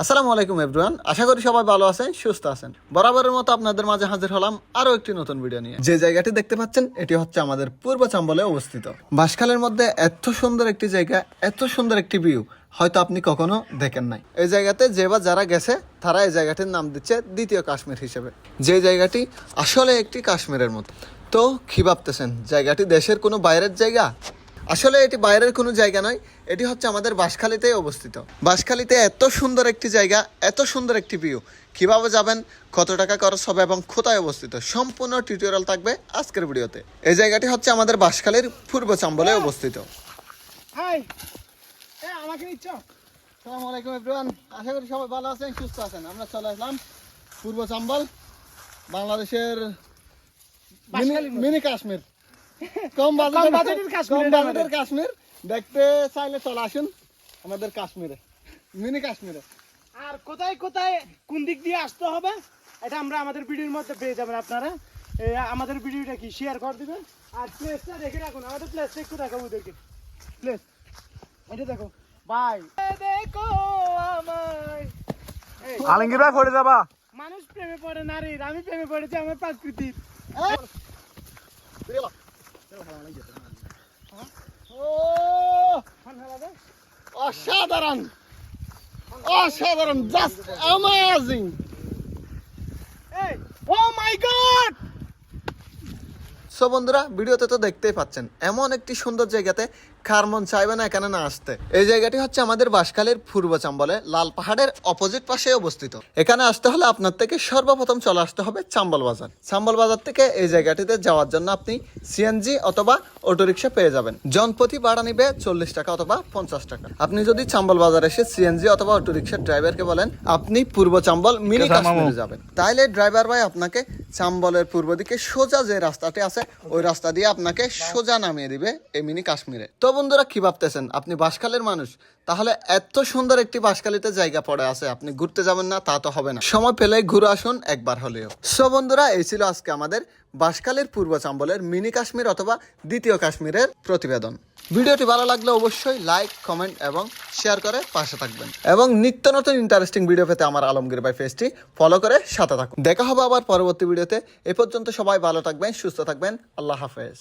আসসালামু আলাইকুম এভরিওয়ান, আশা করি সবাই ভালো আছেন, সুস্থ আছেন। বরাবরের মতো আপনাদের মাঝে হাজির হলাম আরো একটি নতুন ভিডিও নিয়ে। যে জায়গাটি দেখতে পাচ্ছেন এটি হচ্ছে আমাদের পূর্ব চাম্বলে অবস্থিত। বাঁশখালের মধ্যে এত সুন্দর একটি জায়গা, এত সুন্দর একটি ভিউ হয়তো আপনি কখনো দেখেন নাই। এই জায়গাতে যে বা যারা গেছে তারা এই জায়গাটির নাম দিচ্ছে দ্বিতীয় কাশ্মীর হিসেবে। যে জায়গাটি আসলে একটি কাশ্মীরের মতো। তো কি ভাবতেছেন, জায়গাটি দেশের কোনো বাইরের জায়গা? আসলে এটি বাইরের কোনো জায়গা নয়, এটি হচ্ছে আমাদের বাঁশখালীতেই অবস্থিত। বাঁশখালীতে এত সুন্দর একটি জায়গা, এত সুন্দর একটি ভিউ, কিভাবে যাবেন, কত টাকা খরচ হবে এবং কোথায় অবস্থিত, সম্পূর্ণ টিউটোরিয়াল থাকবে আজকের ভিডিওতে। এই জায়গাটি হচ্ছে আমাদের বাঁশখালীর পূর্ব চাম্বলে অবস্থিত। আসসালামু আলাইকুম এভরিওয়ান, আশা করি সবাই ভালো আছেন, সুস্থ আছেন। আমরা চলে আসলাম পূর্ব চাম্বল, বাংলাদেশের মিনি কাশ্মীর, কম বাজেটের কাশ্মীর। দেখতে চাইলে চলে আসুন আমাদের কাশ্মীরে, মিনি কাশ্মীরে। আর কোথায় কোথায় কোন দিক দিয়ে আসতে হবে এটা আমরা আমাদের ভিডিওর মধ্যে পেয়ে যাবেন। আপনারা আমাদের ভিডিওটা কি শেয়ার করে দিবেন আর প্লেসটা দেখে রাখুন। আমাদের প্লেসটা একটু দেখাবো ওদেরকে। প্লেস এটা দেখো ভাই, দেখো আমায়। আলমগীর ভাই পড়ে যাবা। মানুষ প্রেমে পড়ে নারীর, আমি প্রেমে পড়েছি আমার প্রকৃতির। অসাধারণ, অসাধারণ, জাস্ট অ্যামেজিং। ও মাই গড! সো বন্ধুরা, ভিডিওতে তো দেখতেই পাচ্ছেন এমন একটি সুন্দর জায়গাতে কার মন চাইবে না এখানে না আসতে। এই জায়গাটি হচ্ছে আমাদের বাঁশখালীর পূর্ব চাম্বলে লাল পাহাড়ের অপোজিট পাশে অবস্থিত। এখানে আসতে হলে আপনার থেকে সর্বপ্রথম চলে আসতে হবে চাম্বল বাজার। চাম্বল বাজার থেকে এই জায়গাটিতে যাওয়ার জন্য আপনি সিএনজি অথবা অটোরিকশা পেয়ে যাবেন। জনপ্রতি ভাড়া নিবে 40 টাকা অথবা 50 টাকা। আপনি যদি চাম্বল বাজার এসে সিএনজি অথবা অটোরিকশার ড্রাইভারকে বলেন আপনি পূর্ব চাম্বল মিনি কাশ্মীরে যাবেন, তাইলে ড্রাইভার ভাই আপনাকে চাম্বলের পূর্ব দিকে সোজা যে রাস্তাটি আছে ওই রাস্তা দিয়ে আপনাকে সোজা নামিয়ে দিবে এই মিনি কাশ্মীরে। তো বন্ধুরা, কি ভাবতেছেন, আপনি বাঁশখালীর মানুষ, তাহলে এত সুন্দর একটি বাঁশখালীতে জায়গা পড়ে আছে, আপনি ঘুরতে যাবেন না তা তো হবে না। সময় পেলে ঘুরে আসুন একবার হলেও। সো বন্ধুরা, এই ছিল আজকে আমাদের বাঁশখালীর পূর্ব চাম্বলের মিনি কাশ্মীর অথবা দ্বিতীয় কাশ্মীরের প্রতিবেদন। ভিডিওটি ভালো লাগলে অবশ্যই লাইক, কমেন্ট এবং শেয়ার করে পাশে থাকবেন এবং নিত্য নতুন ইন্টারেস্টিং ভিডিও পেতে আমার আলমগীর ভাই পেজটি ফলো করে সাথে থাকুন। দেখা হবে আবার পরবর্তী ভিডিওতে। এ পর্যন্ত সবাই ভালো থাকবেন, সুস্থ থাকবেন। আল্লাহ হাফেজ।